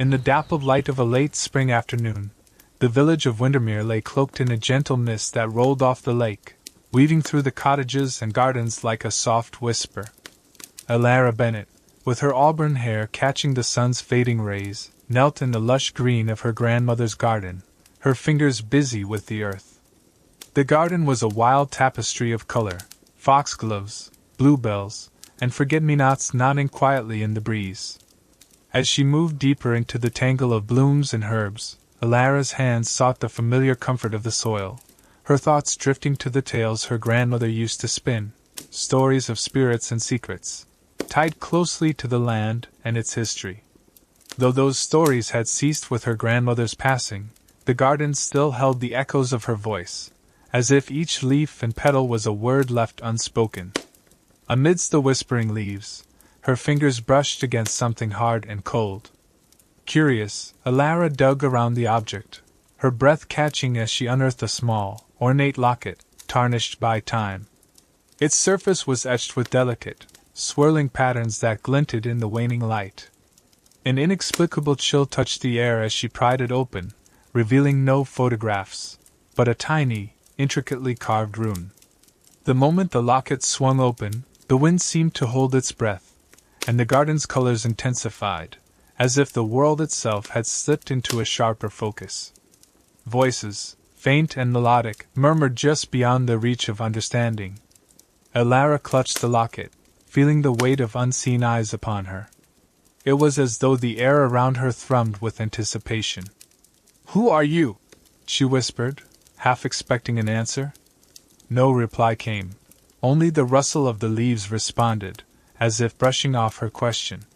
In the dappled light of a late spring afternoon, the village of Windermere lay cloaked in a gentle mist that rolled off the lake, weaving through the cottages and gardens like a soft whisper. Elara Bennet, with her auburn hair catching the sun's fading rays, knelt in the lush green of her grandmother's garden, her fingers busy with the earth. The garden was a wild tapestry of color, foxgloves, bluebells, and forget-me-nots nodding quietly in the breeze. As she moved deeper into the tangle of blooms and herbs, Elara's hands sought the familiar comfort of the soil, her thoughts drifting to the tales her grandmother used to spin, stories of spirits and secrets, tied closely to the land and its history. Though those stories had ceased with her grandmother's passing, the garden still held the echoes of her voice, as if each leaf and petal was a word left unspoken. Amidst the whispering leaves, her fingers brushed against something hard and cold. Curious, Elara dug around the object, her breath catching as she unearthed a small, ornate locket, tarnished by time. Its surface was etched with delicate, swirling patterns that glinted in the waning light. An inexplicable chill touched the air as she pried it open, revealing no photographs, but a tiny, intricately carved rune. The moment the locket swung open, the wind seemed to hold its breath, and the garden's colors intensified, as if the world itself had slipped into a sharper focus. Voices, faint and melodic, murmured just beyond the reach of understanding. Elara clutched the locket, feeling the weight of unseen eyes upon her. It was as though the air around her thrummed with anticipation. "Who are you?" she whispered, half expecting an answer. No reply came. Only the rustle of the leaves responded, as if brushing off her question.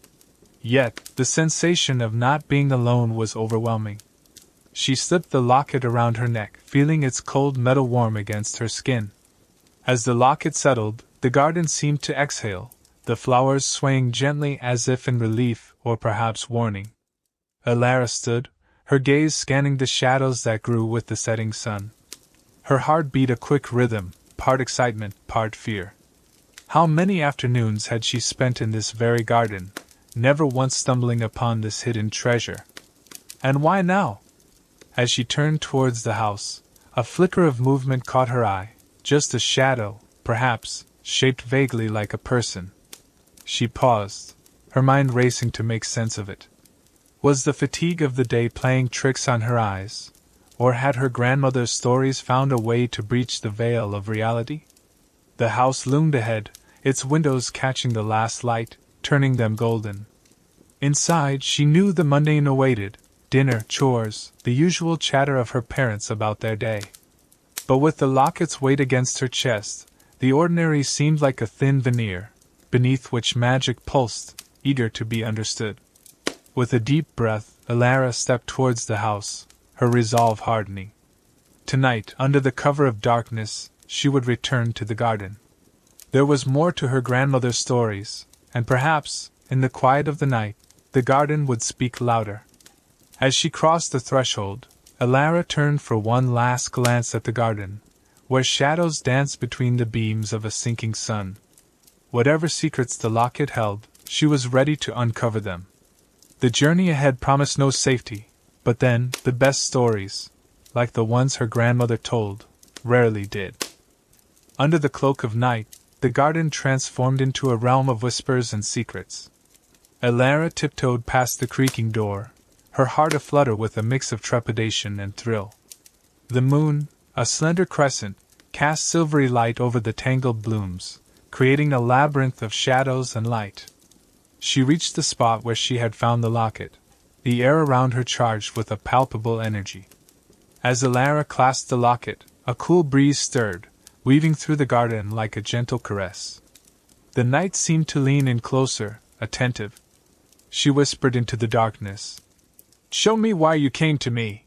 Yet, the sensation of not being alone was overwhelming. She slipped the locket around her neck, feeling its cold metal warm against her skin. As the locket settled, the garden seemed to exhale, the flowers swaying gently as if in relief or perhaps warning. Elara stood, her gaze scanning the shadows that grew with the setting sun. Her heart beat a quick rhythm, part excitement, part fear. How many afternoons had she spent in this very garden, never once stumbling upon this hidden treasure? And why now? As she turned towards the house, a flicker of movement caught her eye, just a shadow, perhaps, shaped vaguely like a person. She paused, her mind racing to make sense of it. Was the fatigue of the day playing tricks on her eyes, or had her grandmother's stories found a way to breach the veil of reality? The house loomed ahead, its windows catching the last light, turning them golden. Inside, she knew the mundane awaited: dinner, chores, the usual chatter of her parents about their day. But with the locket's weight against her chest, the ordinary seemed like a thin veneer, beneath which magic pulsed, eager to be understood. With a deep breath, Elara stepped towards the house, her resolve hardening. Tonight, under the cover of darkness, she would return to the garden. There was more to her grandmother's stories, and perhaps, in the quiet of the night, the garden would speak louder. As she crossed the threshold, Elara turned for one last glance at the garden, where shadows danced between the beams of a sinking sun. Whatever secrets the locket held, she was ready to uncover them. The journey ahead promised no safety, but then, the best stories, like the ones her grandmother told, rarely did. Under the cloak of night, the garden transformed into a realm of whispers and secrets. Elara tiptoed past the creaking door, her heart aflutter with a mix of trepidation and thrill. The moon, a slender crescent, cast silvery light over the tangled blooms, creating a labyrinth of shadows and light. She reached the spot where she had found the locket, the air around her charged with a palpable energy. As Elara clasped the locket, a cool breeze stirred, weaving through the garden like a gentle caress. The night seemed to lean in closer, attentive. She whispered into the darkness, "Show me why you came to me."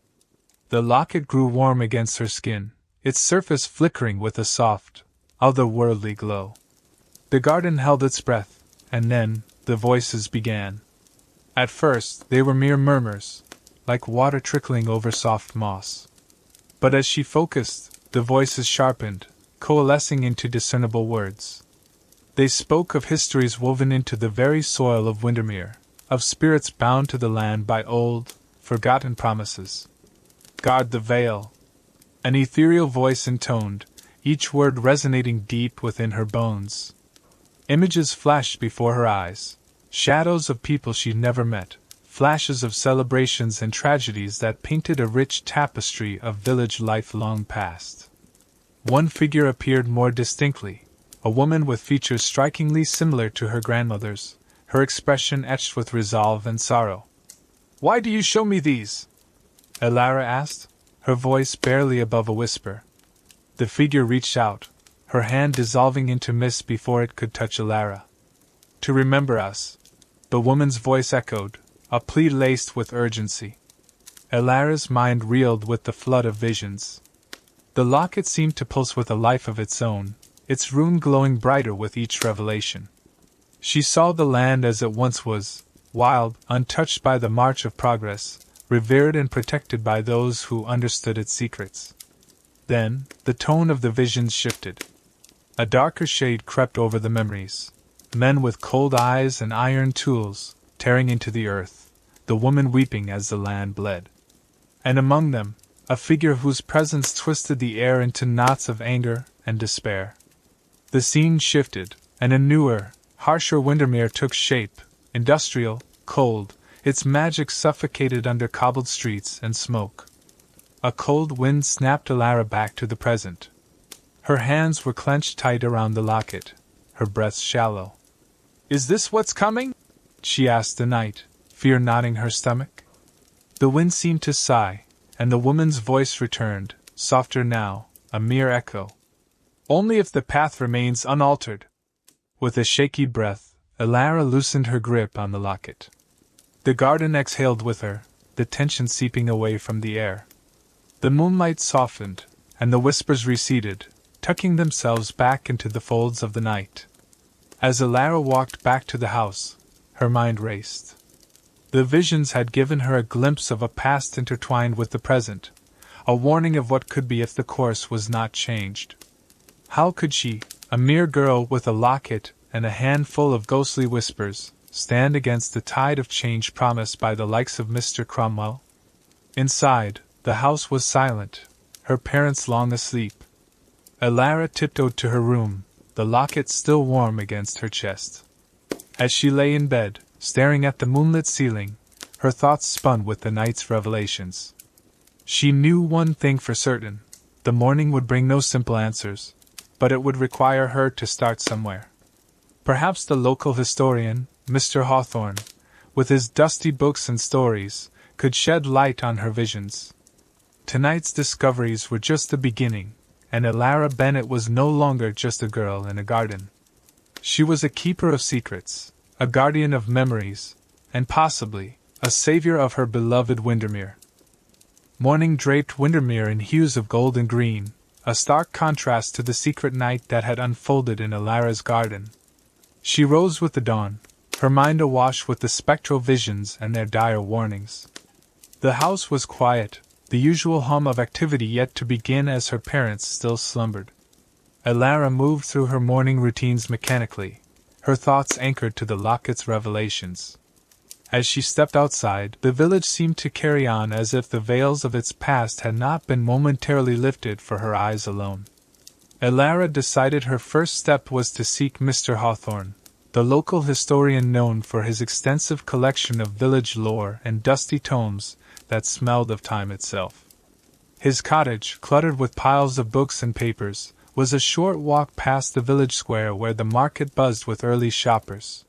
The locket grew warm against her skin, its surface flickering with a soft, otherworldly glow. The garden held its breath, and then, the voices began. At first, they were mere murmurs, like water trickling over soft moss. But as she focused, the voices sharpened, coalescing into discernible words. They spoke of histories woven into the very soil of Windermere, of spirits bound to the land by old, forgotten promises. Guard the veil. An ethereal voice intoned, each word resonating deep within her bones. Images flashed before her eyes, shadows of people she'd never met, flashes of celebrations and tragedies that painted a rich tapestry of village life long past. One figure appeared more distinctly, a woman with features strikingly similar to her grandmother's, her expression etched with resolve and sorrow. "Why do you show me these?" Elara asked, her voice barely above a whisper. The figure reached out, her hand dissolving into mist before it could touch Elara. "To remember us," the woman's voice echoed, a plea laced with urgency. Elara's mind reeled with the flood of visions. The locket seemed to pulse with a life of its own, its rune glowing brighter with each revelation. She saw the land as it once was, wild, untouched by the march of progress, revered and protected by those who understood its secrets. Then, the tone of the visions shifted. A darker shade crept over the memories. Men with cold eyes and iron tools, tearing into the earth, the woman weeping as the land bled. And among them, a figure whose presence twisted the air into knots of anger and despair. The scene shifted, and a newer, harsher Windermere took shape, industrial, cold, its magic suffocated under cobbled streets and smoke. A cold wind snapped Elara back to the present. Her hands were clenched tight around the locket, her breath shallow. "Is this what's coming?" she asked the knight, fear knotting her stomach. The wind seemed to sigh, and the woman's voice returned, softer now, a mere echo. "Only if the path remains unaltered." With a shaky breath, Elara loosened her grip on the locket. The garden exhaled with her, the tension seeping away from the air. The moonlight softened, and the whispers receded, tucking themselves back into the folds of the night. As Elara walked back to the house, her mind raced. The visions had given her a glimpse of a past intertwined with the present, a warning of what could be if the course was not changed. How could she, a mere girl with a locket and a handful of ghostly whispers, stand against the tide of change promised by the likes of Mr. Cromwell? Inside, the house was silent, her parents long asleep. Elara tiptoed to her room, the locket still warm against her chest. As she lay in bed, staring at the moonlit ceiling, her thoughts spun with the night's revelations. She knew one thing for certain: the morning would bring no simple answers, but it would require her to start somewhere. Perhaps the local historian, Mr. Hawthorne, with his dusty books and stories, could shed light on her visions. Tonight's discoveries were just the beginning, and Elara Bennett was no longer just a girl in a garden. She was a keeper of secrets, a guardian of memories, and possibly a savior of her beloved Windermere. Morning draped Windermere in hues of gold and green, a stark contrast to the secret night that had unfolded in Elara's garden. She rose with the dawn, her mind awash with the spectral visions and their dire warnings. The house was quiet, the usual hum of activity yet to begin as her parents still slumbered. Elara moved through her morning routines mechanically, her thoughts anchored to the locket's revelations. As she stepped outside, the village seemed to carry on as if the veils of its past had not been momentarily lifted for her eyes alone. Elara decided her first step was to seek Mr. Hawthorne, the local historian known for his extensive collection of village lore and dusty tomes that smelled of time itself. His cottage, cluttered with piles of books and papers, was a short walk past the village square where the market buzzed with early shoppers.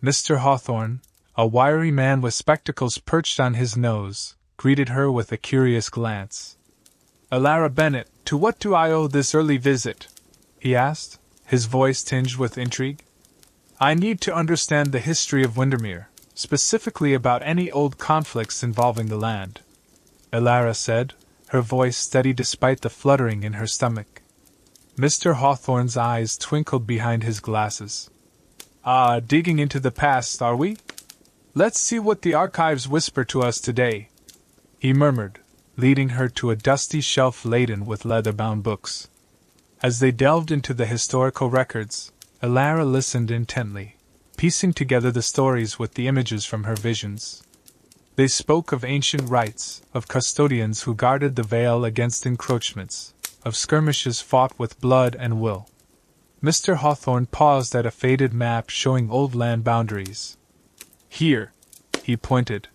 Mr. Hawthorne, a wiry man with spectacles perched on his nose, greeted her with a curious glance. "Elara Bennett, to what do I owe this early visit?" he asked, his voice tinged with intrigue. "I need to understand the history of Windermere, specifically about any old conflicts involving the land," Elara said, her voice steady despite the fluttering in her stomach. Mr. Hawthorne's eyes twinkled behind his glasses. Digging into the past, are we? Let's see what the archives whisper to us today," he murmured, leading her to a dusty shelf laden with leather-bound books. As they delved into the historical records, Elara listened intently, piecing together the stories with the images from her visions. They spoke of ancient rites, of custodians who guarded the veil against encroachments, of skirmishes fought with blood and will. Mr. Hawthorne paused at a faded map showing old land boundaries. "Here," he pointed.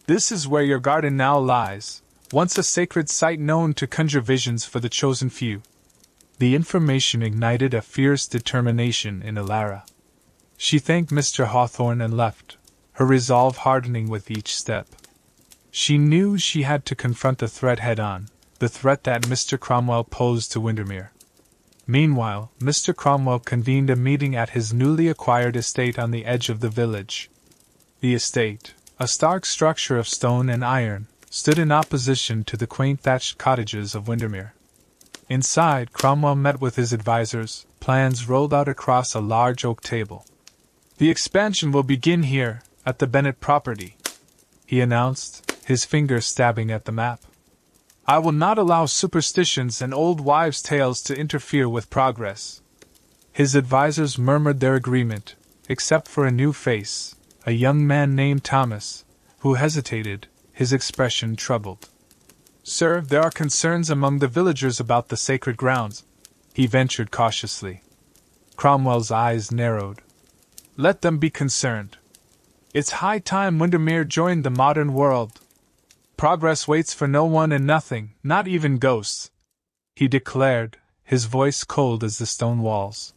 "This is where your garden now lies, once a sacred site known to conjure visions for the chosen few." The information ignited a fierce determination in Elara. She thanked Mr. Hawthorne and left, her resolve hardening with each step. She knew she had to confront the threat head-on, the threat that Mr. Cromwell posed to Windermere. Meanwhile, Mr. Cromwell convened a meeting at his newly acquired estate on the edge of the village. The estate, a stark structure of stone and iron, stood in opposition to the quaint thatched cottages of Windermere. Inside, Cromwell met with his advisors, plans rolled out across a large oak table. "The expansion will begin here, at the Bennet property," he announced, his finger stabbing at the map. "I will not allow superstitions and old wives' tales to interfere with progress." His advisors murmured their agreement, except for a new face, a young man named Thomas, who hesitated, his expression troubled. "Sir, there are concerns among the villagers about the sacred grounds," he ventured cautiously. Cromwell's eyes narrowed. "Let them be concerned. It's high time Windermere joined the modern world. Progress waits for no one and nothing, not even ghosts," he declared, his voice cold as the stone walls.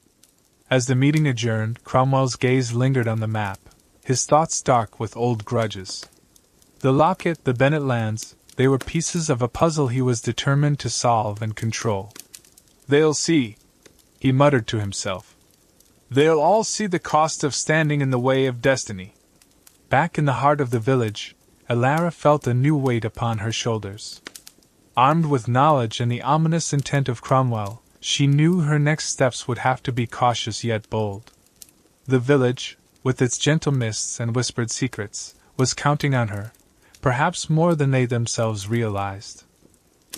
As the meeting adjourned, Cromwell's gaze lingered on the map, his thoughts dark with old grudges. The locket, the Bennet lands, they were pieces of a puzzle he was determined to solve and control. "They'll see," he muttered to himself. "They'll all see the cost of standing in the way of destiny." Back in the heart of the village, Elara felt a new weight upon her shoulders. Armed with knowledge and the ominous intent of Cromwell, she knew her next steps would have to be cautious yet bold. The village, with its gentle mists and whispered secrets, was counting on her, perhaps more than they themselves realized.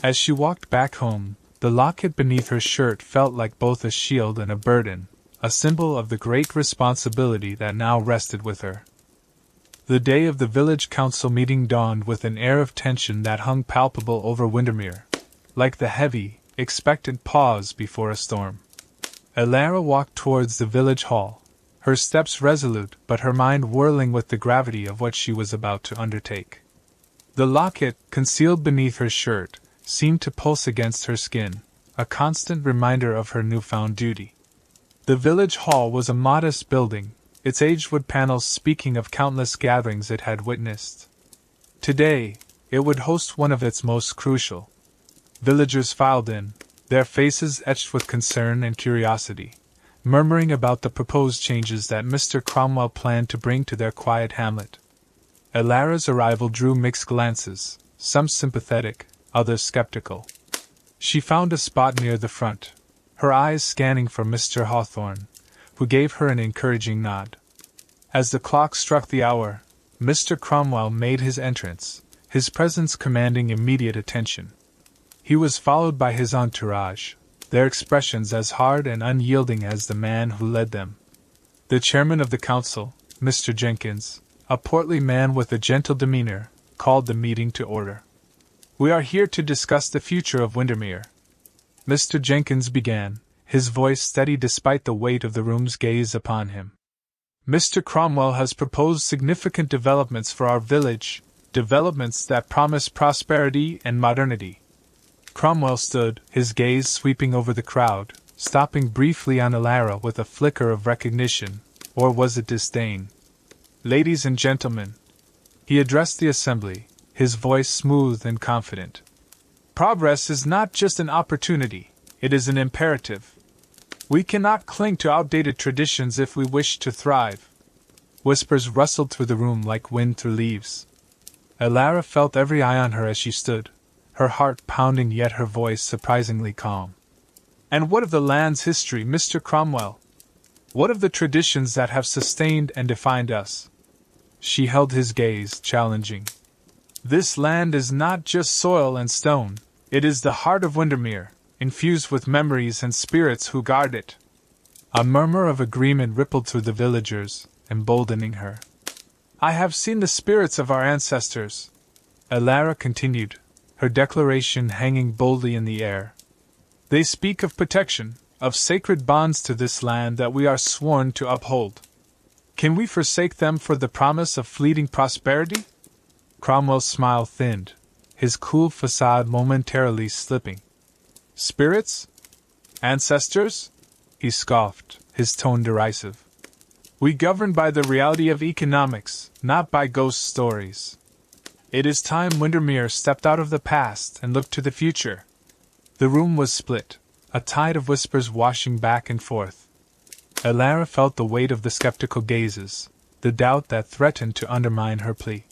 As she walked back home, the locket beneath her shirt felt like both a shield and a burden, a symbol of the great responsibility that now rested with her. The day of the village council meeting dawned with an air of tension that hung palpable over Windermere, like the heavy, expectant pause before a storm. Elara walked towards the village hall, her steps resolute but her mind whirling with the gravity of what she was about to undertake. The locket, concealed beneath her shirt, seemed to pulse against her skin, a constant reminder of her newfound duty. The village hall was a modest building, its aged wood panels speaking of countless gatherings it had witnessed. Today, it would host one of its most crucial. Villagers filed in, their faces etched with concern and curiosity, murmuring about the proposed changes that Mr. Cromwell planned to bring to their quiet hamlet. Elara's arrival drew mixed glances, some sympathetic, others skeptical. She found a spot near the front, her eyes scanning for Mr. Hawthorne, who gave her an encouraging nod. As the clock struck the hour, Mr. Cromwell made his entrance, his presence commanding immediate attention. He was followed by his entourage, their expressions as hard and unyielding as the man who led them. The chairman of the council, Mr. Jenkins, a portly man with a gentle demeanor, called the meeting to order. "We are here to discuss the future of Windermere," Mr. Jenkins began, his voice steady despite the weight of the room's gaze upon him. "Mr. Cromwell has proposed significant developments for our village, developments that promise prosperity and modernity." Cromwell stood, his gaze sweeping over the crowd, stopping briefly on Elara with a flicker of recognition, or was it disdain? "Ladies and gentlemen," he addressed the assembly, his voice smooth and confident. "Progress is not just an opportunity, it is an imperative. We cannot cling to outdated traditions if we wish to thrive." Whispers rustled through the room like wind through leaves. Elara felt every eye on her as she stood, her heart pounding yet her voice surprisingly calm. "And what of the land's history, Mr. Cromwell? What of the traditions that have sustained and defined us?" She held his gaze, challenging. "This land is not just soil and stone, it is the heart of Windermere, infused with memories and spirits who guard it." A murmur of agreement rippled through the villagers, emboldening her. "I have seen the spirits of our ancestors," Elara continued, her declaration hanging boldly in the air. "They speak of protection, of sacred bonds to this land that we are sworn to uphold. Can we forsake them for the promise of fleeting prosperity?" Cromwell's smile thinned, his cool facade momentarily slipping. "Spirits? Ancestors?" he scoffed, his tone derisive. "We govern by the reality of economics, not by ghost stories. It is time Windermere stepped out of the past and looked to the future." The room was split, a tide of whispers washing back and forth. Elara felt the weight of the skeptical gazes, the doubt that threatened to undermine her plea.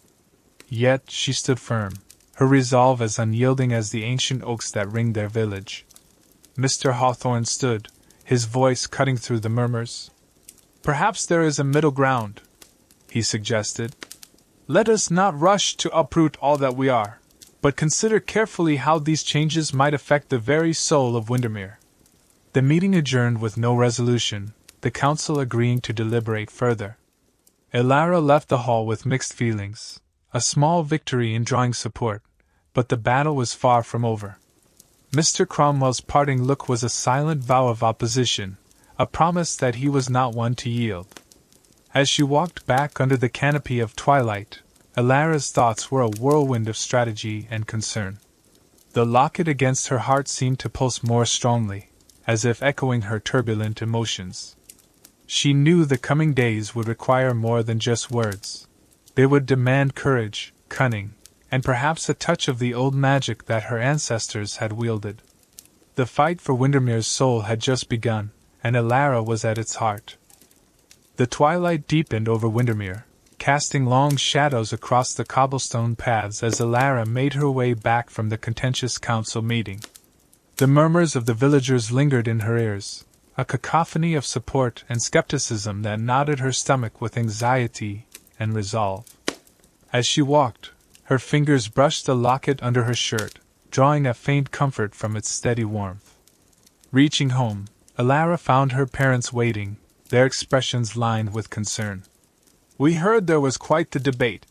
Yet she stood firm, her resolve as unyielding as the ancient oaks that ringed their village. Mr. Hawthorne stood, his voice cutting through the murmurs. "Perhaps there is a middle ground," he suggested. "Let us not rush to uproot all that we are, but consider carefully how these changes might affect the very soul of Windermere." The meeting adjourned with no resolution, the council agreeing to deliberate further. Elara left the hall with mixed feelings, a small victory in drawing support, but the battle was far from over. Mr. Cromwell's parting look was a silent vow of opposition, a promise that he was not one to yield. As she walked back under the canopy of twilight, Elara's thoughts were a whirlwind of strategy and concern. The locket against her heart seemed to pulse more strongly, as if echoing her turbulent emotions. She knew the coming days would require more than just words. They would demand courage, cunning, and perhaps a touch of the old magic that her ancestors had wielded. The fight for Windermere's soul had just begun, and Elara was at its heart. The twilight deepened over Windermere, casting long shadows across the cobblestone paths as Elara made her way back from the contentious council meeting. The murmurs of the villagers lingered in her ears, a cacophony of support and skepticism that knotted her stomach with anxiety and resolve. As she walked, her fingers brushed the locket under her shirt, drawing a faint comfort from its steady warmth. Reaching home, Elara found her parents waiting, their expressions lined with concern. "We heard there was quite the debate,"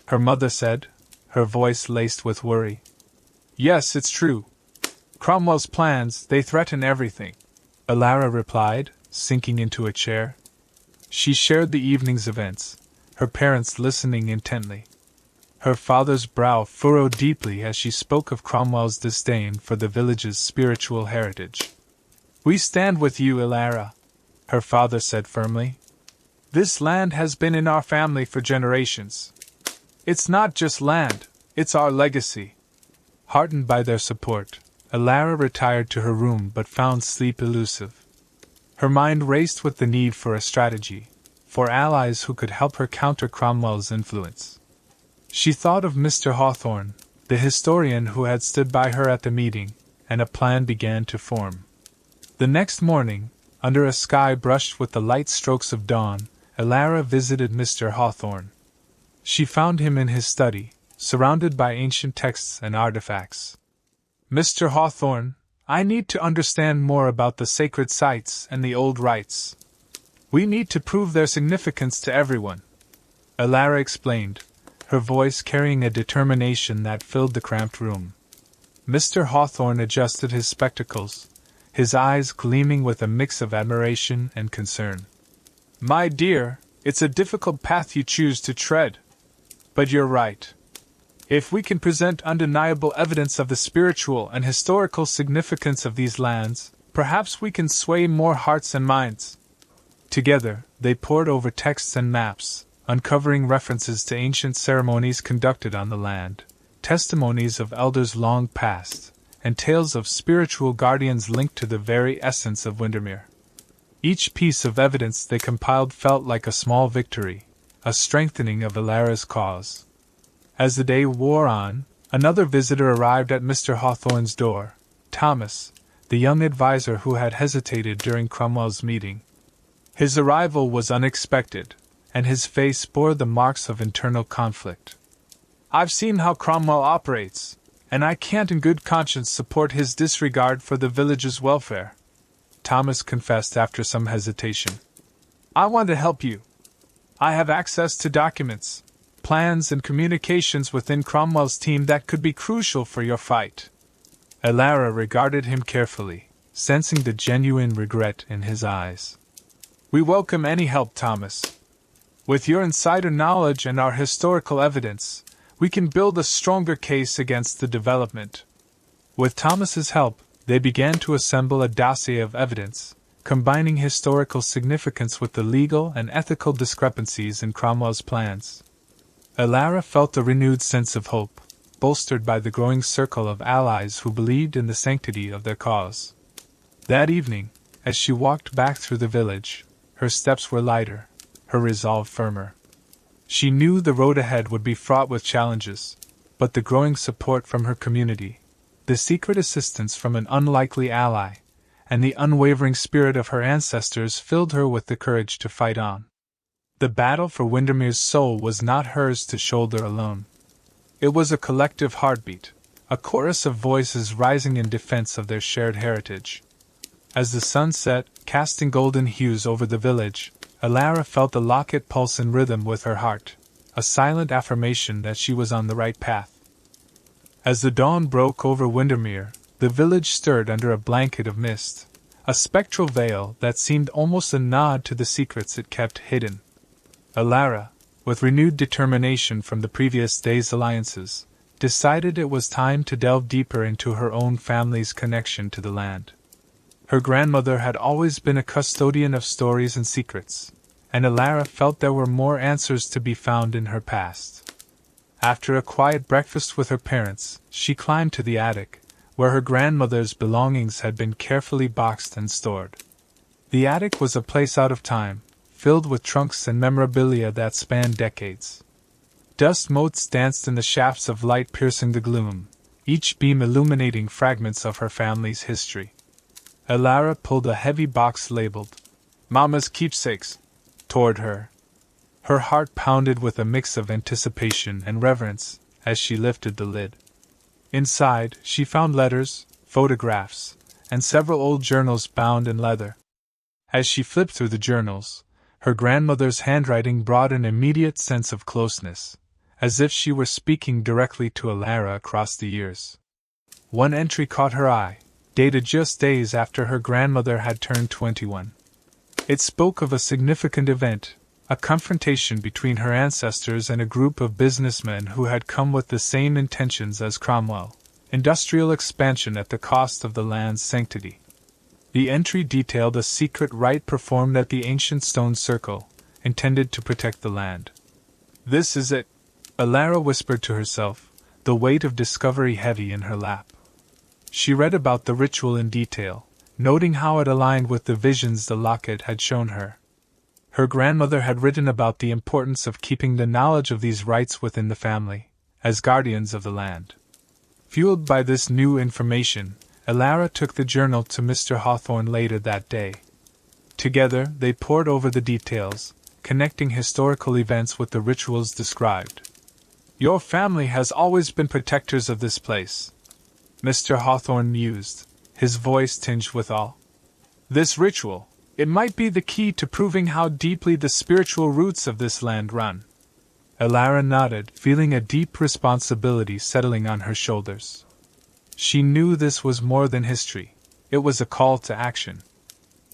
her mother said, her voice laced with worry. "Yes, it's true. Cromwell's plans, they threaten everything," Elara replied, sinking into a chair. She shared the evening's events, her parents listening intently. Her father's brow furrowed deeply as she spoke of Cromwell's disdain for the village's spiritual heritage. "We stand with you, Elara," her father said firmly. "This land has been in our family for generations. It's not just land, it's our legacy." Heartened by their support, Elara retired to her room but found sleep elusive. Her mind raced with the need for a strategy, for allies who could help her counter Cromwell's influence. She thought of Mr. Hawthorne, the historian who had stood by her at the meeting, and a plan began to form. The next morning, under a sky brushed with the light strokes of dawn, Elara visited Mr. Hawthorne. She found him in his study, surrounded by ancient texts and artifacts. "Mr. Hawthorne, I need to understand more about the sacred sites and the old rites. We need to prove their significance to everyone," Elara explained, her voice carrying a determination that filled the cramped room. Mr. Hawthorne adjusted his spectacles, his eyes gleaming with a mix of admiration and concern. "My dear, it's a difficult path you choose to tread. But you're right. If we can present undeniable evidence of the spiritual and historical significance of these lands, perhaps we can sway more hearts and minds." Together, they pored over texts and maps, uncovering references to ancient ceremonies conducted on the land, testimonies of elders long past, and tales of spiritual guardians linked to the very essence of Windermere. Each piece of evidence they compiled felt like a small victory, a strengthening of Elara's cause. As the day wore on, another visitor arrived at Mr. Hawthorne's door, Thomas, the young adviser who had hesitated during Cromwell's meeting. His arrival was unexpected, and his face bore the marks of internal conflict. "I've seen how Cromwell operates, and I can't in good conscience support his disregard for the village's welfare," Thomas confessed after some hesitation. "I want to help you," I have access to documents, plans, and communications within Cromwell's team that could be crucial for your fight. Elara regarded him carefully, sensing the genuine regret in his eyes. We welcome any help, Thomas. With your insider knowledge and our historical evidence, we can build a stronger case against the development. With Thomas's help, they began to assemble a dossier of evidence, combining historical significance with the legal and ethical discrepancies in Cromwell's plans. Elara felt a renewed sense of hope, bolstered by the growing circle of allies who believed in the sanctity of their cause. That evening, as she walked back through the village, her steps were lighter, her resolve firmer. She knew the road ahead would be fraught with challenges, but the growing support from her community, the secret assistance from an unlikely ally, and the unwavering spirit of her ancestors filled her with the courage to fight on. The battle for Windermere's soul was not hers to shoulder alone. It was a collective heartbeat, a chorus of voices rising in defense of their shared heritage. As the sun set, casting golden hues over the village, Elara felt the locket pulse in rhythm with her heart, a silent affirmation that she was on the right path. As the dawn broke over Windermere, the village stirred under a blanket of mist, a spectral veil that seemed almost a nod to the secrets it kept hidden. Elara, with renewed determination from the previous day's alliances, decided it was time to delve deeper into her own family's connection to the land. Her grandmother had always been a custodian of stories and secrets, and Elara felt there were more answers to be found in her past. After a quiet breakfast with her parents, she climbed to the attic, where her grandmother's belongings had been carefully boxed and stored. The attic was a place out of time, filled with trunks and memorabilia that spanned decades. Dust motes danced in the shafts of light piercing the gloom, each beam illuminating fragments of her family's history. Elara pulled a heavy box labeled, "Mama's Keepsakes," toward her. Her heart pounded with a mix of anticipation and reverence as she lifted the lid. Inside, she found letters, photographs, and several old journals bound in leather. As she flipped through the journals, her grandmother's handwriting brought an immediate sense of closeness, as if she were speaking directly to Elara across the years. One entry caught her eye, dated just days after her grandmother had turned 21. It spoke of a significant event, a confrontation between her ancestors and a group of businessmen who had come with the same intentions as Cromwell: industrial expansion at the cost of the land's sanctity. The entry detailed a secret rite performed at the ancient stone circle, intended to protect the land. "This is it," Elara whispered to herself, the weight of discovery heavy in her lap. She read about the ritual in detail, noting how it aligned with the visions the locket had shown her. Her grandmother had written about the importance of keeping the knowledge of these rites within the family, as guardians of the land. Fueled by this new information, Elara took the journal to Mr. Hawthorne later that day. Together, they pored over the details, connecting historical events with the rituals described. "Your family has always been protectors of this place," Mr. Hawthorne mused, his voice tinged with awe. "This ritual, it might be the key to proving how deeply the spiritual roots of this land run." Elara nodded, feeling a deep responsibility settling on her shoulders. She knew this was more than history, it was a call to action.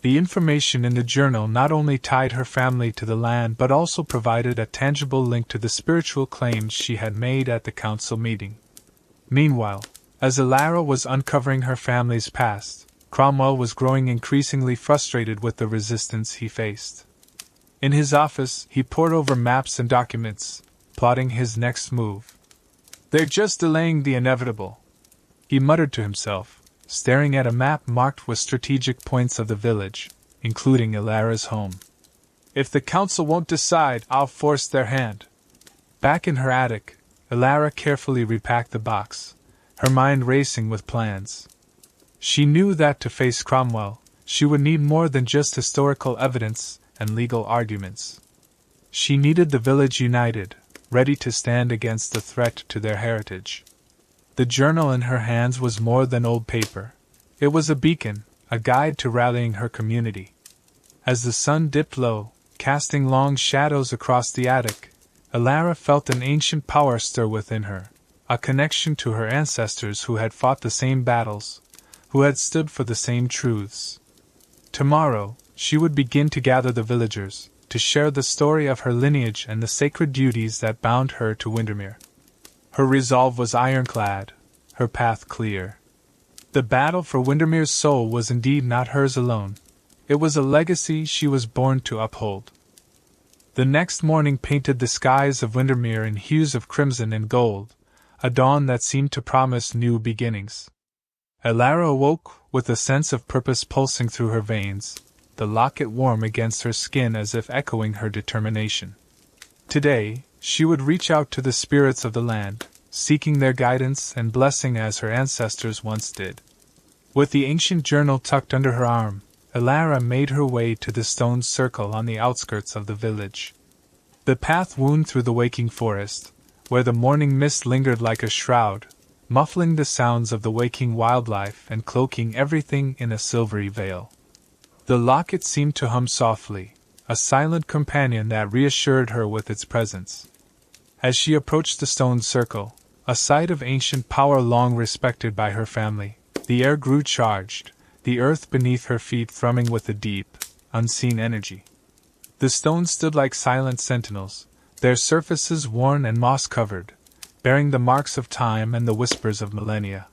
The information in the journal not only tied her family to the land but also provided a tangible link to the spiritual claims she had made at the council meeting. Meanwhile, as Elara was uncovering her family's past, Cromwell was growing increasingly frustrated with the resistance he faced. In his office, he pored over maps and documents, plotting his next move. "They're just delaying the inevitable," he muttered to himself, staring at a map marked with strategic points of the village, including Elara's home. "If the council won't decide, I'll force their hand." Back in her attic, Elara carefully repacked the box, her mind racing with plans. She knew that to face Cromwell, she would need more than just historical evidence and legal arguments. She needed the village united, ready to stand against the threat to their heritage. The journal in her hands was more than old paper. It was a beacon, a guide to rallying her community. As the sun dipped low, casting long shadows across the attic, Elara felt an ancient power stir within her, a connection to her ancestors who had fought the same battles, who had stood for the same truths. Tomorrow, she would begin to gather the villagers, to share the story of her lineage and the sacred duties that bound her to Windermere. Her resolve was ironclad, her path clear. The battle for Windermere's soul was indeed not hers alone. It was a legacy she was born to uphold. The next morning painted the skies of Windermere in hues of crimson and gold, a dawn that seemed to promise new beginnings. Elara awoke with a sense of purpose pulsing through her veins, the locket warm against her skin as if echoing her determination. Today, she would reach out to the spirits of the land, seeking their guidance and blessing as her ancestors once did. With the ancient journal tucked under her arm, Elara made her way to the stone circle on the outskirts of the village. The path wound through the waking forest, where the morning mist lingered like a shroud, muffling the sounds of the waking wildlife and cloaking everything in a silvery veil. The locket seemed to hum softly, a silent companion that reassured her with its presence. As she approached the stone circle, a site of ancient power long respected by her family, the air grew charged, the earth beneath her feet thrumming with a deep, unseen energy. The stones stood like silent sentinels, their surfaces worn and moss-covered, bearing the marks of time and the whispers of millennia.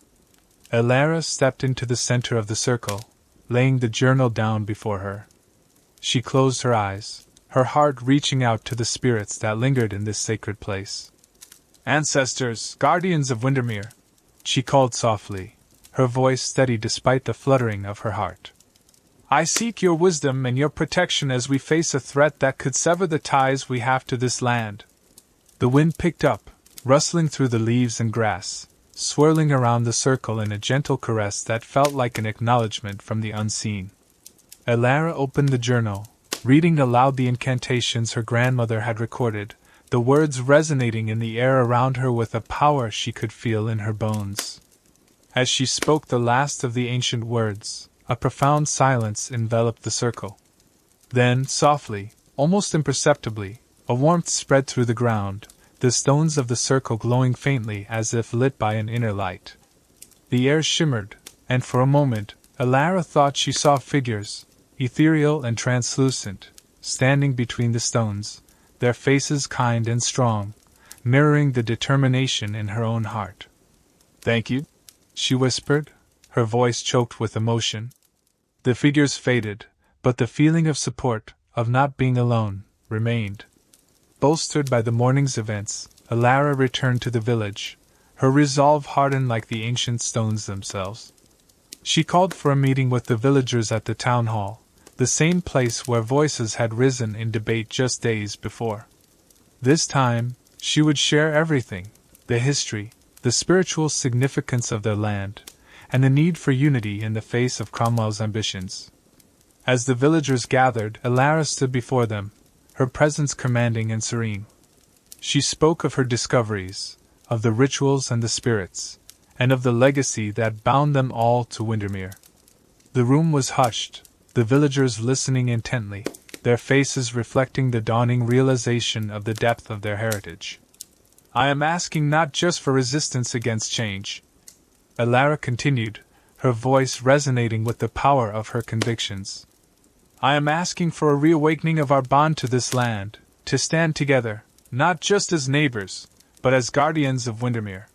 Elara stepped into the center of the circle, laying the journal down before her. She closed her eyes, her heart reaching out to the spirits that lingered in this sacred place. "Ancestors, guardians of Windermere," she called softly, her voice steady despite the fluttering of her heart. "I seek your wisdom and your protection as we face a threat that could sever the ties we have to this land." The wind picked up, rustling through the leaves and grass, swirling around the circle in a gentle caress that felt like an acknowledgement from the unseen. Elara opened the journal, reading aloud the incantations her grandmother had recorded, the words resonating in the air around her with a power she could feel in her bones. As she spoke the last of the ancient words, a profound silence enveloped the circle. Then, softly, almost imperceptibly, a warmth spread through the ground, the stones of the circle glowing faintly as if lit by an inner light. The air shimmered, and for a moment, Elara thought she saw figures, ethereal and translucent, standing between the stones, their faces kind and strong, mirroring the determination in her own heart. "Thank you," she whispered, her voice choked with emotion. The figures faded, but the feeling of support, of not being alone, remained. Bolstered by the morning's events, Elara returned to the village, her resolve hardened like the ancient stones themselves. She called for a meeting with the villagers at the town hall, the same place where voices had risen in debate just days before. This time, she would share everything, the history, the spiritual significance of their land, and the need for unity in the face of Cromwell's ambitions. As the villagers gathered, Elara stood before them, her presence commanding and serene. She spoke of her discoveries, of the rituals and the spirits, and of the legacy that bound them all to Windermere. The room was hushed, the villagers listening intently, their faces reflecting the dawning realization of the depth of their heritage. "I am asking not just for resistance against change," Elara continued, her voice resonating with the power of her convictions. "I am asking for a reawakening of our bond to this land, to stand together, not just as neighbors, but as guardians of Windermere."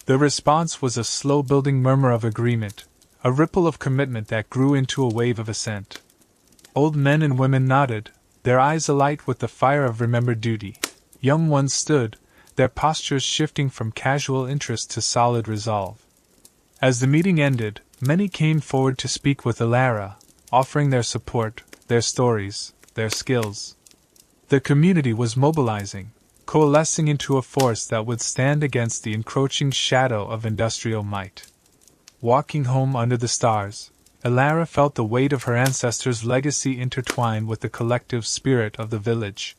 The response was a slow-building murmur of agreement, a ripple of commitment that grew into a wave of assent. Old men and women nodded, their eyes alight with the fire of remembered duty. Young ones stood, their postures shifting from casual interest to solid resolve. As the meeting ended, many came forward to speak with Elara, offering their support, their stories, their skills. The community was mobilizing, coalescing into a force that would stand against the encroaching shadow of industrial might. Walking home under the stars, Elara felt the weight of her ancestors' legacy intertwined with the collective spirit of the village.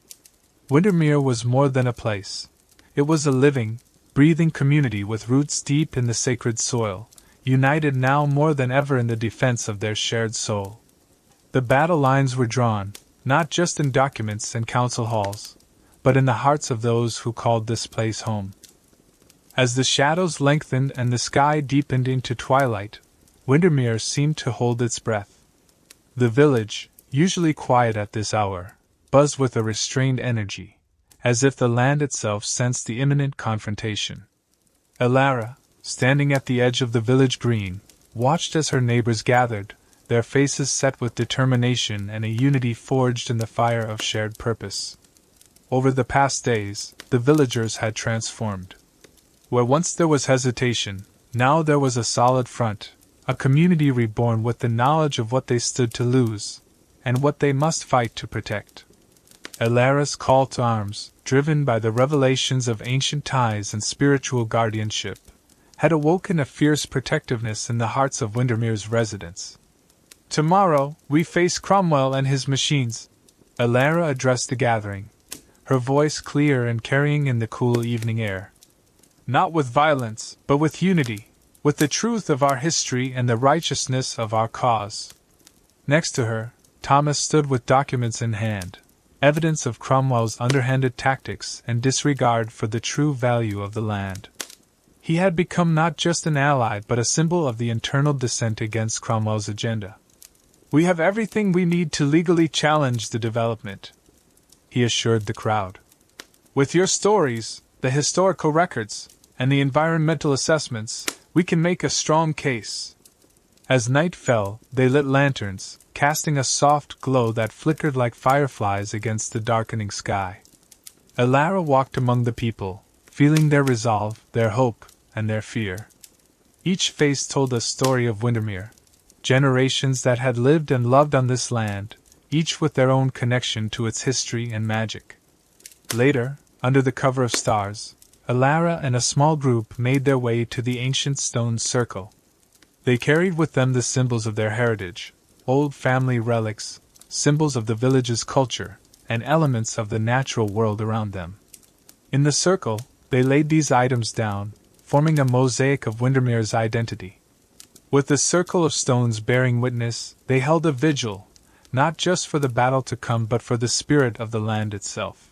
Windermere was more than a place. It was a living, breathing community with roots deep in the sacred soil, united now more than ever in the defense of their shared soul. The battle lines were drawn, not just in documents and council halls, but in the hearts of those who called this place home. As the shadows lengthened and the sky deepened into twilight, Windermere seemed to hold its breath. The village, usually quiet at this hour, buzzed with a restrained energy, as if the land itself sensed the imminent confrontation. Elara, standing at the edge of the village green, watched as her neighbors gathered, their faces set with determination and a unity forged in the fire of shared purpose. Over the past days, the villagers had transformed. Where once there was hesitation, now there was a solid front, a community reborn with the knowledge of what they stood to lose, and what they must fight to protect. Elara's call to arms, driven by the revelations of ancient ties and spiritual guardianship, had awoken a fierce protectiveness in the hearts of Windermere's residents. "Tomorrow, we face Cromwell and his machines," Elara addressed the gathering, her voice clear and carrying in the cool evening air. "Not with violence, but with unity, with the truth of our history and the righteousness of our cause." Next to her, Thomas stood with documents in hand, evidence of Cromwell's underhanded tactics and disregard for the true value of the land. He had become not just an ally but a symbol of the internal dissent against Cromwell's agenda. "We have everything we need to legally challenge the development," he assured the crowd. "With your stories, the historical records, and the environmental assessments, we can make a strong case." As night fell, they lit lanterns, casting a soft glow that flickered like fireflies against the darkening sky. Elara walked among the people, feeling their resolve, their hope, and their fear. Each face told a story of Windermere, generations that had lived and loved on this land, each with their own connection to its history and magic. Later, under the cover of stars, Elara and a small group made their way to the ancient stone circle. They carried with them the symbols of their heritage, old family relics, symbols of the village's culture, and elements of the natural world around them. In the circle, they laid these items down, forming a mosaic of Windermere's identity. With the circle of stones bearing witness, they held a vigil, not just for the battle to come but for the spirit of the land itself.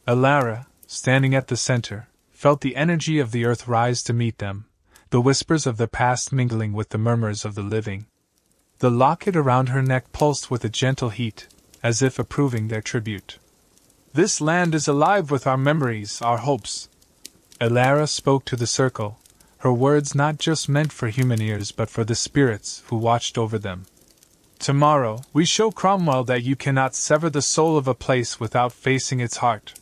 Elara, standing at the center, felt the energy of the earth rise to meet them, the whispers of the past mingling with the murmurs of the living. The locket around her neck pulsed with a gentle heat, as if approving their tribute. "This land is alive with our memories, our hopes." Elara spoke to the circle, her words not just meant for human ears but for the spirits who watched over them. "Tomorrow, we show Cromwell that you cannot sever the soul of a place without facing its heart."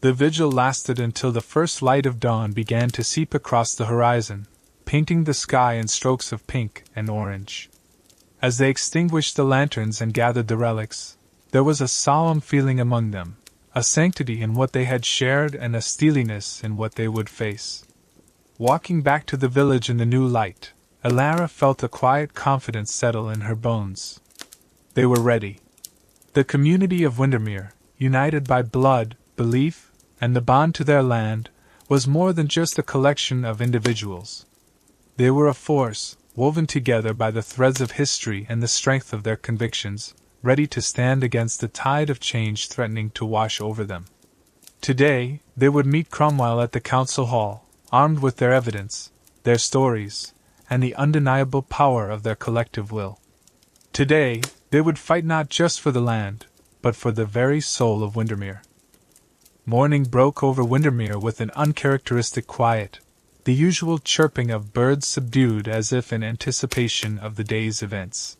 The vigil lasted until the first light of dawn began to seep across the horizon, painting the sky in strokes of pink and orange. As they extinguished the lanterns and gathered the relics, there was a solemn feeling among them, a sanctity in what they had shared and a steeliness in what they would face. Walking back to the village in the new light, Elara felt a quiet confidence settle in her bones. They were ready. The community of Windermere, united by blood, belief, and the bond to their land, was more than just a collection of individuals. They were a force, woven together by the threads of history and the strength of their convictions, ready to stand against the tide of change threatening to wash over them. Today, they would meet Cromwell at the council hall, armed with their evidence, their stories, and the undeniable power of their collective will. Today, they would fight not just for the land, but for the very soul of Windermere. Morning broke over Windermere with an uncharacteristic quiet, the usual chirping of birds subdued as if in anticipation of the day's events.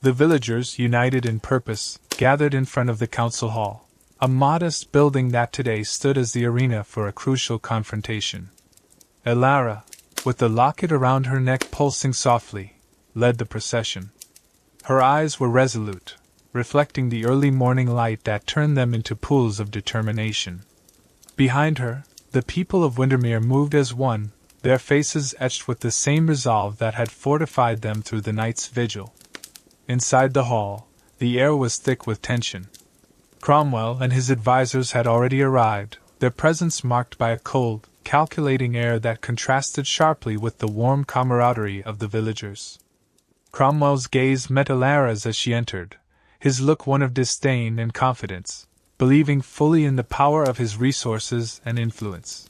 The villagers, united in purpose, gathered in front of the council hall, a modest building that today stood as the arena for a crucial confrontation. Elara, with the locket around her neck pulsing softly, led the procession. Her eyes were resolute, reflecting the early morning light that turned them into pools of determination. Behind her, the people of Windermere moved as one, their faces etched with the same resolve that had fortified them through the night's vigil. Inside the hall, the air was thick with tension. Cromwell and his advisors had already arrived, their presence marked by a cold, calculating air that contrasted sharply with the warm camaraderie of the villagers. Cromwell's gaze met Elara's as she entered, his look one of disdain and confidence, believing fully in the power of his resources and influence.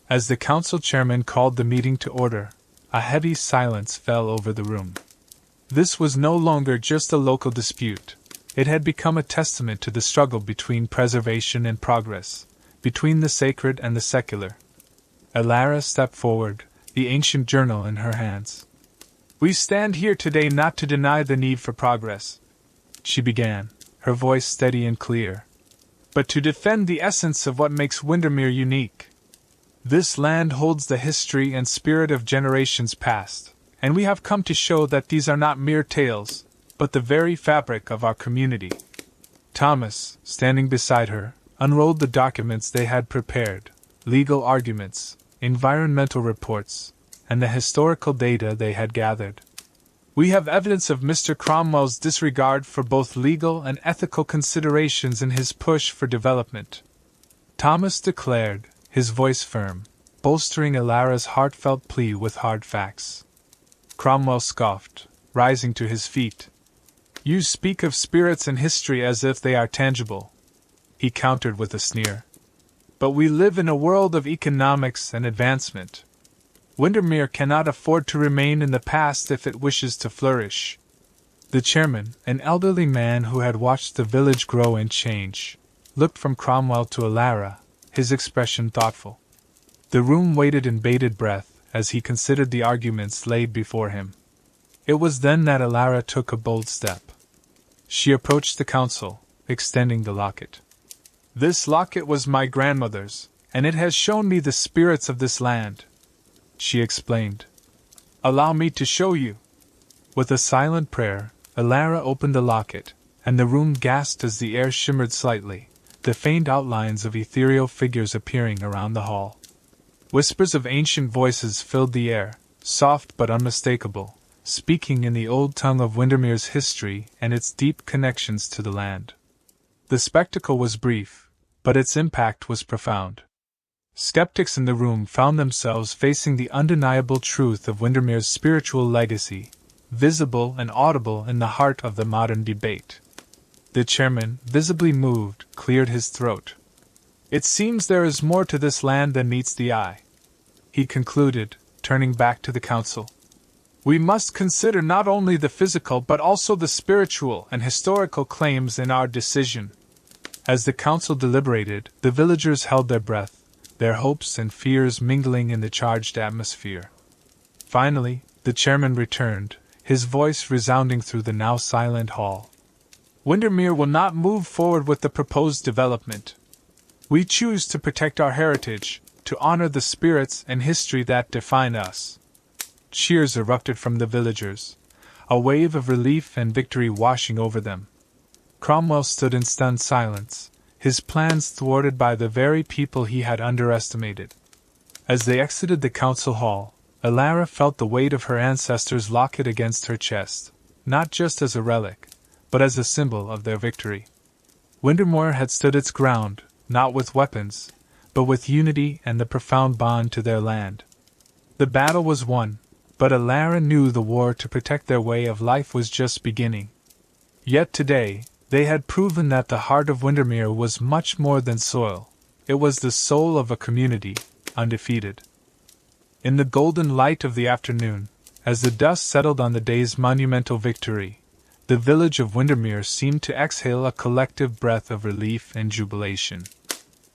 As the council chairman called the meeting to order, a heavy silence fell over the room. This was no longer just a local dispute. It had become a testament to the struggle between preservation and progress, between the sacred and the secular. Elara stepped forward, the ancient journal in her hands. "We stand here today not to deny the need for progress," she began, her voice steady and clear, "but to defend the essence of what makes Windermere unique. This land holds the history and spirit of generations past, and we have come to show that these are not mere tales, but the very fabric of our community." Thomas, standing beside her, unrolled the documents they had prepared, legal arguments, environmental reports, and the historical data they had gathered. "We have evidence of Mr. Cromwell's disregard for both legal and ethical considerations in his push for development," Thomas declared, his voice firm, bolstering Elara's heartfelt plea with hard facts. Cromwell scoffed, rising to his feet. "You speak of spirits and history as if they are tangible," he countered with a sneer. "But we live in a world of economics and advancement. Windermere cannot afford to remain in the past if it wishes to flourish." The chairman, an elderly man who had watched the village grow and change, looked from Cromwell to Elara, his expression thoughtful. The room waited in bated breath as he considered the arguments laid before him. It was then that Elara took a bold step. She approached the council, extending the locket. "This locket was my grandmother's, and it has shown me the spirits of this land," she explained. "Allow me to show you." With a silent prayer, Elara opened the locket, and the room gasped as the air shimmered slightly, the faint outlines of ethereal figures appearing around the hall. Whispers of ancient voices filled the air, soft but unmistakable, speaking in the old tongue of Windermere's history and its deep connections to the land. The spectacle was brief, but its impact was profound. Skeptics in the room found themselves facing the undeniable truth of Windermere's spiritual legacy, visible and audible in the heart of the modern debate. The chairman, visibly moved, cleared his throat. "It seems there is more to this land than meets the eye," he concluded, turning back to the council. "We must consider not only the physical but also the spiritual and historical claims in our decision." As the council deliberated, the villagers held their breath, their hopes and fears mingling in the charged atmosphere. Finally, the chairman returned, his voice resounding through the now silent hall. "Windermere will not move forward with the proposed development. We choose to protect our heritage, to honor the spirits and history that define us." Cheers erupted from the villagers, a wave of relief and victory washing over them. Cromwell stood in stunned silence, his plans thwarted by the very people he had underestimated. As they exited the council hall, Elara felt the weight of her ancestors' locket against her chest, not just as a relic, but as a symbol of their victory. Windermere had stood its ground, not with weapons, but with unity and the profound bond to their land. The battle was won, but Elara knew the war to protect their way of life was just beginning. Yet today, they had proven that the heart of Windermere was much more than soil. It was the soul of a community, undefeated. In the golden light of the afternoon, as the dust settled on the day's monumental victory, the village of Windermere seemed to exhale a collective breath of relief and jubilation.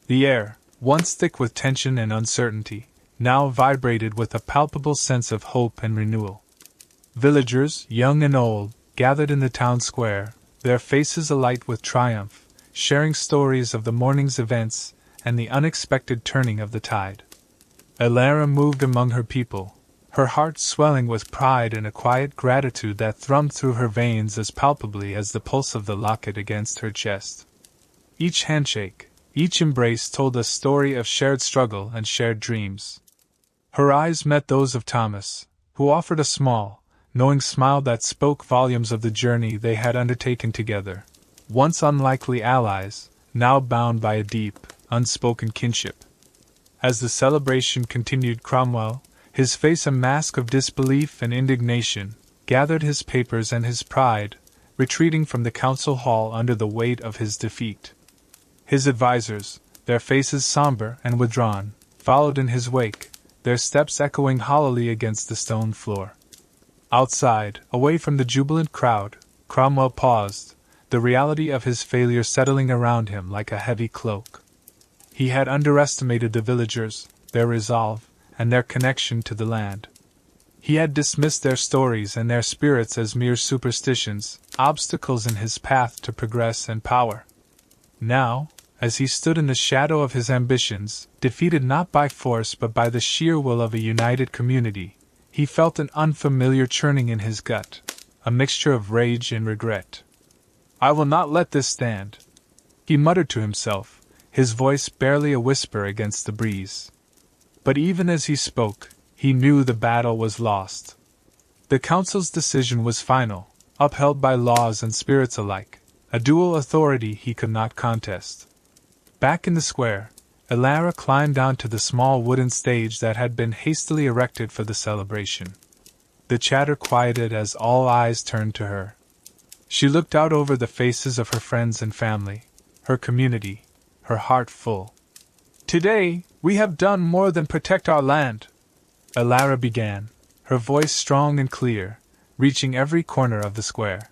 The air, once thick with tension and uncertainty, now vibrated with a palpable sense of hope and renewal. Villagers, young and old, gathered in the town square, their faces alight with triumph, sharing stories of the morning's events and the unexpected turning of the tide. Elara moved among her people, her heart swelling with pride and a quiet gratitude that thrummed through her veins as palpably as the pulse of the locket against her chest. Each handshake, each embrace told a story of shared struggle and shared dreams. Her eyes met those of Thomas, who offered a small, knowing smile that spoke volumes of the journey they had undertaken together, once unlikely allies, now bound by a deep, unspoken kinship. As the celebration continued, Cromwell, his face a mask of disbelief and indignation, gathered his papers and his pride, retreating from the council hall under the weight of his defeat. His advisors, their faces somber and withdrawn, followed in his wake, their steps echoing hollowly against the stone floor. Outside, away from the jubilant crowd, Cromwell paused, the reality of his failure settling around him like a heavy cloak. He had underestimated the villagers, their resolve, and their connection to the land. He had dismissed their stories and their spirits as mere superstitions, obstacles in his path to progress and power. Now, as he stood in the shadow of his ambitions, defeated not by force but by the sheer will of a united community, he felt an unfamiliar churning in his gut, a mixture of rage and regret. "I will not let this stand," he muttered to himself, his voice barely a whisper against the breeze. But even as he spoke, he knew the battle was lost. The council's decision was final, upheld by laws and spirits alike, a dual authority he could not contest. Back in the square, Elara climbed down to the small wooden stage that had been hastily erected for the celebration. The chatter quieted as all eyes turned to her. She looked out over the faces of her friends and family, her community, her heart full. "Today, we have done more than protect our land," Elara began, her voice strong and clear, reaching every corner of the square.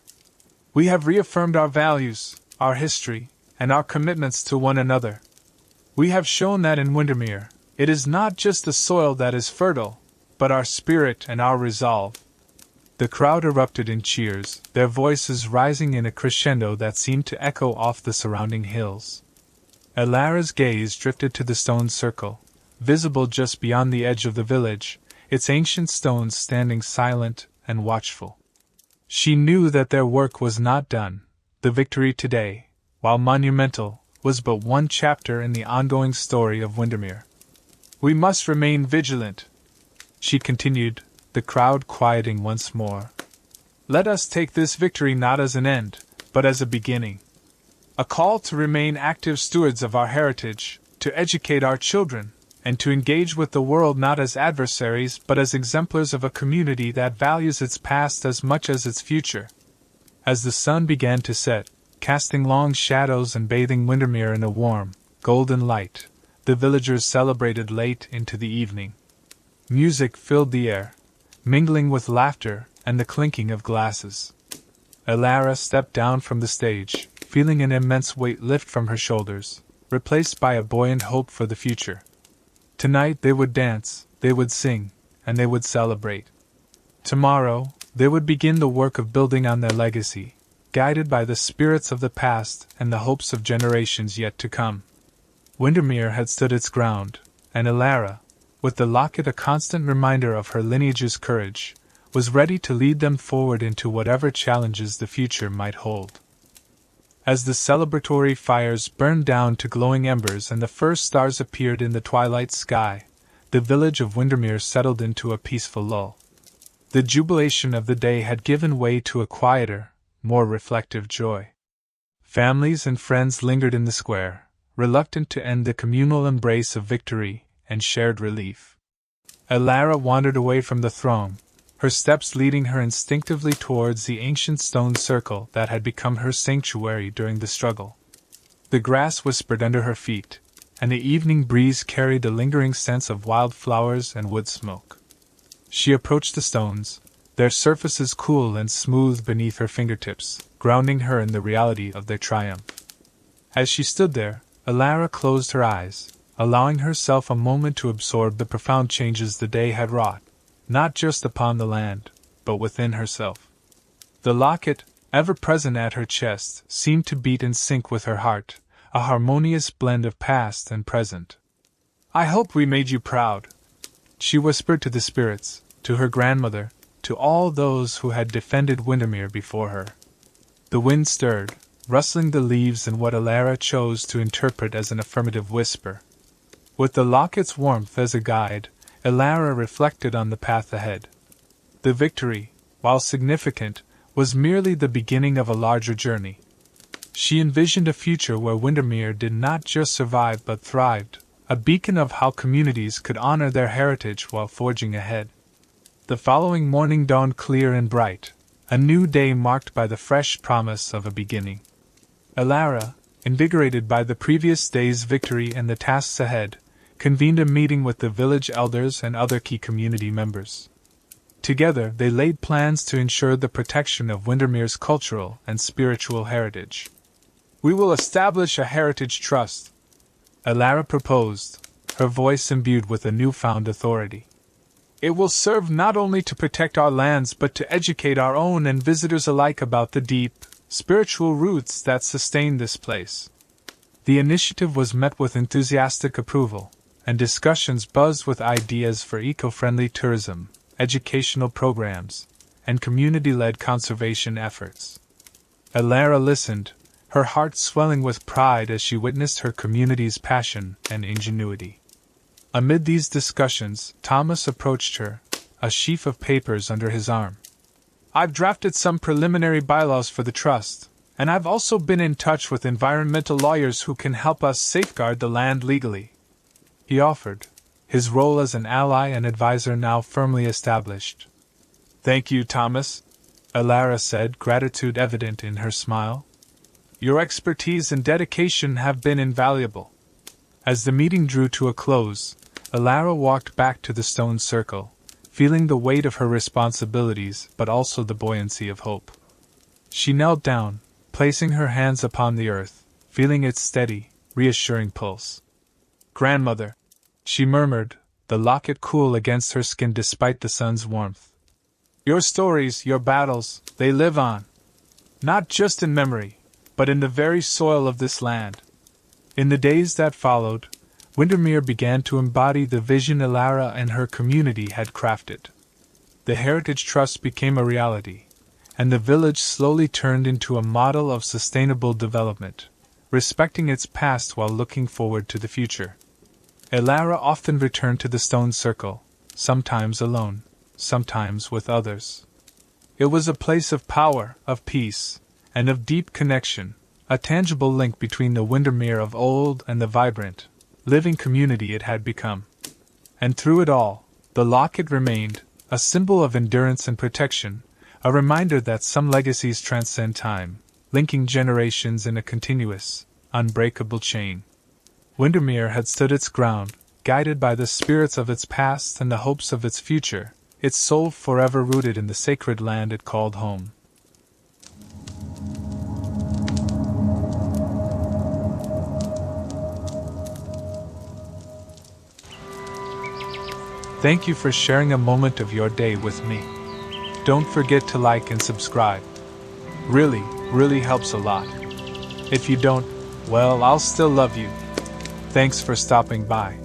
"We have reaffirmed our values, our history, and our commitments to one another. We have shown that in Windermere, it is not just the soil that is fertile, but our spirit and our resolve." The crowd erupted in cheers, their voices rising in a crescendo that seemed to echo off the surrounding hills. Elara's gaze drifted to the stone circle, visible just beyond the edge of the village, its ancient stones standing silent and watchful. She knew that their work was not done. The victory today, while monumental, was but one chapter in the ongoing story of Windermere. "We must remain vigilant," she continued, the crowd quieting once more. "Let us take this victory not as an end, but as a beginning. A call to remain active stewards of our heritage, to educate our children, and to engage with the world not as adversaries but as exemplars of a community that values its past as much as its future." As the sun began to set, casting long shadows and bathing Windermere in a warm, golden light, the villagers celebrated late into the evening. Music filled the air, mingling with laughter and the clinking of glasses. Elara stepped down from the stage, feeling an immense weight lift from her shoulders, replaced by a buoyant hope for the future. Tonight they would dance, they would sing, and they would celebrate. Tomorrow, they would begin the work of building on their legacy, guided by the spirits of the past and the hopes of generations yet to come. Windermere had stood its ground, and Elara, with the locket a constant reminder of her lineage's courage, was ready to lead them forward into whatever challenges the future might hold. As the celebratory fires burned down to glowing embers and the first stars appeared in the twilight sky, the village of Windermere settled into a peaceful lull. The jubilation of the day had given way to a quieter, more reflective joy. Families and friends lingered in the square, reluctant to end the communal embrace of victory and shared relief. Elara wandered away from the throng, her steps leading her instinctively towards the ancient stone circle that had become her sanctuary during the struggle. The grass whispered under her feet, and the evening breeze carried a lingering sense of wildflowers and wood smoke. She approached the stones, their surfaces cool and smooth beneath her fingertips, grounding her in the reality of their triumph. As she stood there, Elara closed her eyes, allowing herself a moment to absorb the profound changes the day had wrought, not just upon the land, but within herself. The locket, ever present at her chest, seemed to beat in sync with her heart, a harmonious blend of past and present. "I hope we made you proud," she whispered to the spirits, to her grandmother, to all those who had defended Windermere before her. The wind stirred, rustling the leaves in what Elara chose to interpret as an affirmative whisper. With the locket's warmth as a guide, Elara reflected on the path ahead. The victory, while significant, was merely the beginning of a larger journey. She envisioned a future where Windermere did not just survive but thrived, a beacon of how communities could honor their heritage while forging ahead. The following morning dawned clear and bright, a new day marked by the fresh promise of a beginning. Elara, invigorated by the previous day's victory and the tasks ahead, convened a meeting with the village elders and other key community members. Together, they laid plans to ensure the protection of Windermere's cultural and spiritual heritage. "We will establish a heritage trust," Elara proposed, her voice imbued with a newfound authority. "It will serve not only to protect our lands but to educate our own and visitors alike about the deep, spiritual roots that sustain this place." The initiative was met with enthusiastic approval, and discussions buzzed with ideas for eco-friendly tourism, educational programs, and community-led conservation efforts. Elara listened, her heart swelling with pride as she witnessed her community's passion and ingenuity. Amid these discussions, Thomas approached her, a sheaf of papers under his arm. "I've drafted some preliminary bylaws for the trust, and I've also been in touch with environmental lawyers who can help us safeguard the land legally," he offered, his role as an ally and advisor now firmly established. "Thank you, Thomas," Elara said, gratitude evident in her smile. "Your expertise and dedication have been invaluable." As the meeting drew to a close, Elara walked back to the stone circle, feeling the weight of her responsibilities but also the buoyancy of hope. She knelt down, placing her hands upon the earth, feeling its steady, reassuring pulse. "Grandmother," she murmured, the locket cool against her skin despite the sun's warmth. "Your stories, your battles, they live on. Not just in memory, but in the very soil of this land." In the days that followed, Windermere began to embody the vision Elara and her community had crafted. The Heritage Trust became a reality, and the village slowly turned into a model of sustainable development, respecting its past while looking forward to the future. Elara often returned to the stone circle, sometimes alone, sometimes with others. It was a place of power, of peace, and of deep connection, a tangible link between the Windermere of old and the vibrant, living community it had become. And through it all, the locket remained, a symbol of endurance and protection, a reminder that some legacies transcend time, linking generations in a continuous, unbreakable chain. Windermere had stood its ground, guided by the spirits of its past and the hopes of its future, its soul forever rooted in the sacred land it called home. Thank you for sharing a moment of your day with me. Don't forget to like and subscribe. Really helps a lot. If you don't, well, I'll still love you. Thanks for stopping by.